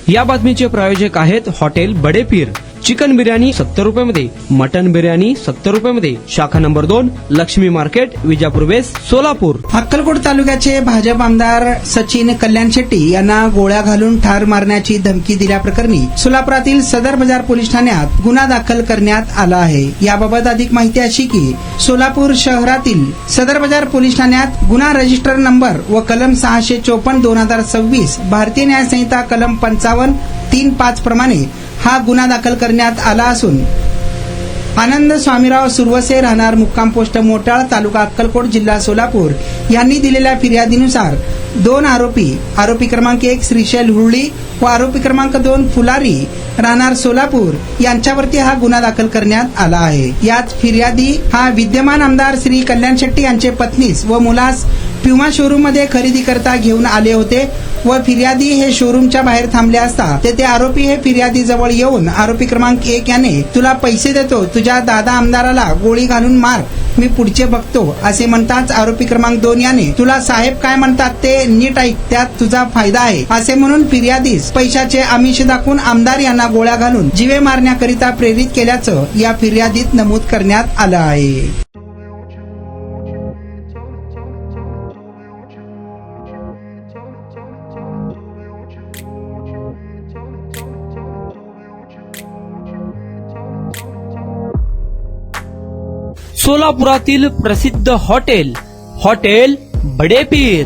या बातमीचे प्रायोजक आहेत हॉटेल बडे पीर। चिकन बिर्याणी 70 रुपयामध्ये, मटन बिर्याणी 70 रुपयामध्ये। शाखा number 2, Laxmi market, Vijapur west, Solapur. Akkalkot तालुक्याचे भाजप आमदार सचिन कल्याण शेट्टी यांना गोळ्या घालून ठार मारण्याची धमकी दिल्याप्रकरणी सोलापुरातील सदर बाजार पोलीस ठाण्यात गुन्हा दाखल करण्यात आला आहे। याबाबत अधिक माहिती अशी की सोलापूर शहरातील सदर बाजार पोलीस ठाण्यात गुन्हा रजिस्टर नंबर व कलम 654/2026 भारतीय न्याय संहिता कलम 55(3)(5) प्रमाणे हा गुन्हा दाखल करण्यात आला असून आनंद स्वामीराव सुरवसे राहणार मुक्काम पोस्ट मोटाळ तालुका अक्कलकोट जिल्हा सोलापूर यांनी दिलेल्या फिर्यादीनुसार 2 आरोपी क्रमांक 1 श्रीशैल हुरळी व आरोपी क्रमांक 2 फुलारी राहणार सोलापूर यांच्यावरती हा गुन्हा दाखल करण्यात आला आहे। यात फिर्यादी हा विद्यमान आमदार श्री कल्याण शेट्टी यांचे पत्नीस व मुलास प्युमा शोरूम मध्ये खरेदी करता घेऊन आले होते व फिर्यादी हे शोरूमच्या बाहेर थांबले असता तेथे आरोपी हे फिर्यादी जवळ येऊन आरोपी क्रमांक 1 याने तुला पैसे देतो, तुझ्या दादा आमदाराला गोळी घालून मार, मी पुढचे बघतो असे म्हणताच आरोपी क्रमांक 2 याने तुला साहेब काय म्हणतात ते नीट ऐक, त्यात तुझा फायदा आहे असे म्हणून फिर्यादीस पैशाचे आमिष दाखवून आमदार यांना गोळ्या घालून जीवे मारण्याकरिता प्रेरित केल्याचं या फिर्यादीत नमूद करण्यात आलं आहे। सोलापुरातील प्रसिद्ध हॉटेल बडे पीर।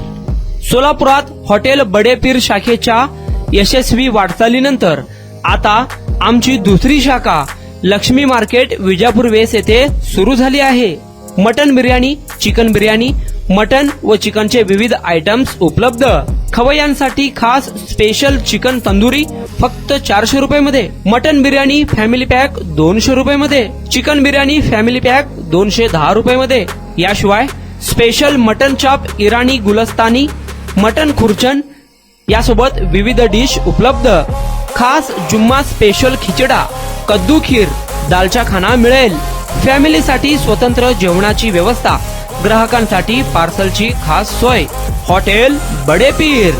सोलापुरात हॉटेल बडे पीर शाखेच्या यशस्वी वाटचालीनंतर आता आमची दुसरी शाखा लक्ष्मी मार्केट विजापूर वेस्ट येथे सुरू झाली आहे। Mutton biryani, chicken biryani, mutton व चिकनचे विविध आयटम्स उपलब्ध। खवय्यांसाठी खास स्पेशल चिकन तंदुरी फक्त 400 रुपयामध्ये, मटन बिर्याणी फॅमिली पॅक 200 रुपयामध्ये, चिकन बिर्याणी फॅमिली पॅक 210 रुपयामध्ये। याशिवाय स्पेशल मटन चाप, इराणी गुलस्तानी, मटन खुर्चन यासोबत विविध डिश उपलब्ध। खास जुम्मा स्पेशल खिचडा, कद्दू खीर, दालचा खाना मिळेल। फॅमिलीसाठी स्वतंत्र जेवणाची व्यवस्था, ग्राहकांसाठी पार्सलची खास सोय। हॉटेल बडे पीर,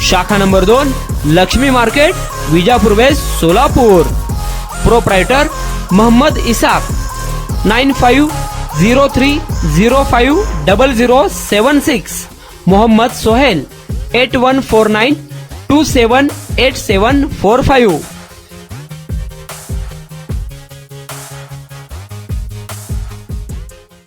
शाखा number 2, Laxmi market, Vijapur west, Solapur. Proprietor Mohammad Isak, 9503050076। Mohammad Sohel, 8149278745।